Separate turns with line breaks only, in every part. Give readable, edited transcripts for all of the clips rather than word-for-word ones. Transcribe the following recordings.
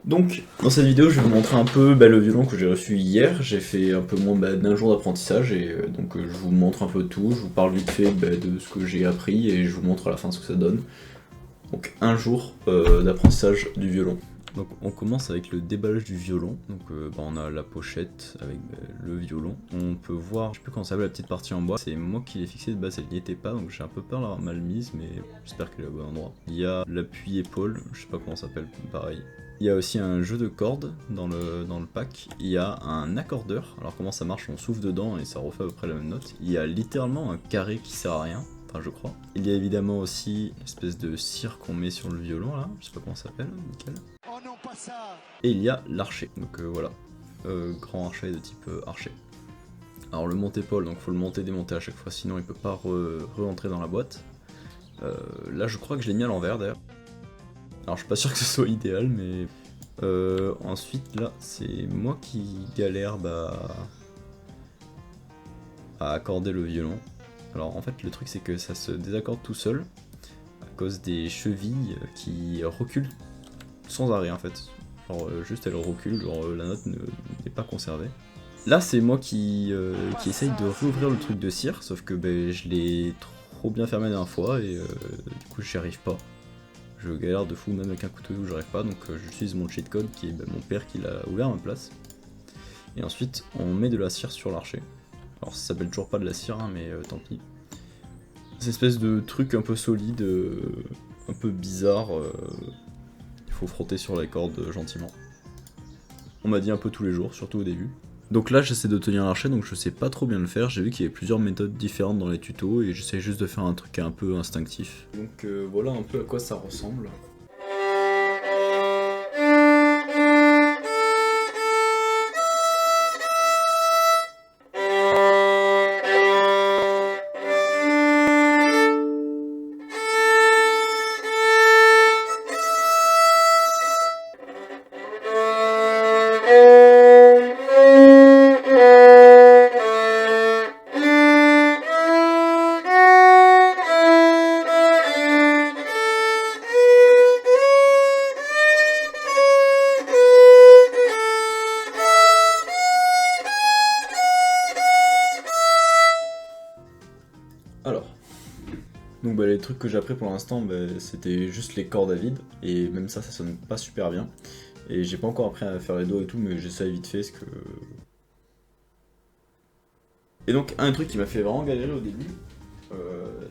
Donc, dans cette vidéo, je vais vous montrer un peu le violon que j'ai reçu hier. J'ai fait un peu moins d'un jour d'apprentissage et donc je vous montre un peu tout. Je vous parle vite fait de ce que j'ai appris et je vous montre à la fin ce que ça donne. Donc, un jour d'apprentissage du violon. Donc, on commence avec le déballage du violon. Donc, on a la pochette avec le violon. On peut voir, je sais plus comment ça s'appelle la petite partie en bois. C'est moi qui l'ai fixée de base, elle n'y était pas, donc j'ai un peu peur d'avoir mal mise, mais j'espère qu'elle est au bon endroit. Il y a l'appui épaule, je sais pas comment ça s'appelle, pareil. Il y a aussi un jeu de cordes dans le pack. Il y a un accordeur. Alors comment ça marche? On souffle dedans et ça refait à peu près la même note. Il y a littéralement un carré qui sert à rien. Enfin je crois. Il y a évidemment aussi une espèce de cire qu'on met sur le violon là. Je sais pas comment ça s'appelle. Nickel. Oh non, pas ça. Et il y a l'archet. Donc voilà. Grand archet de type archet. Alors le monte-épaule, donc faut le monter démonter à chaque fois, sinon il peut pas re-rentrer dans la boîte. Là je crois que je l'ai mis à l'envers d'ailleurs. Alors je suis pas sûr que ce soit idéal, mais ensuite là c'est moi qui galère à accorder le violon. Alors en fait le truc c'est que ça se désaccorde tout seul à cause des chevilles qui reculent sans arrêt en fait. Genre juste elles reculent, genre la note n'est pas conservée. Là c'est moi qui essaye de réouvrir le truc de cire, sauf que je l'ai trop bien fermé la dernière fois et du coup j'y arrive pas. Je galère de fou, même avec un couteau, j'arrive pas, donc j'utilise mon cheat code qui est mon père qui l'a ouvert à ma place. Et ensuite, on met de la cire sur l'archet. Alors ça s'appelle toujours pas de la cire, hein, mais tant pis. Cette espèce de truc un peu solide, un peu bizarre, il faut frotter sur les cordes gentiment. On m'a dit un peu tous les jours, surtout au début. Donc là j'essaie de tenir l'archet, donc je sais pas trop bien le faire, j'ai vu qu'il y avait plusieurs méthodes différentes dans les tutos et j'essaie juste de faire un truc un peu instinctif. Donc voilà un peu à quoi ça ressemble. Alors, donc les trucs que j'ai appris pour l'instant, c'était juste les cordes à vide, et même ça sonne pas super bien. Et j'ai pas encore appris à faire les dos et tout, mais j'essaie vite fait, parce que... Et donc un truc qui m'a fait vraiment galérer au début,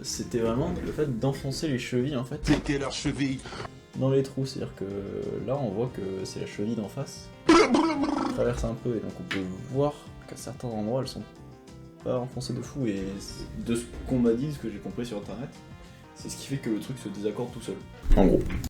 c'était vraiment le fait d'enfoncer les chevilles en fait.
C'était leur cheville.
Dans les trous, c'est-à-dire que là on voit que c'est la cheville d'en face. On traverse un peu et donc on peut voir qu'à certains endroits elles sont pas enfoncées de fou, et de ce qu'on m'a dit, ce que j'ai compris sur internet, c'est ce qui fait que le truc se désaccorde tout seul. En gros.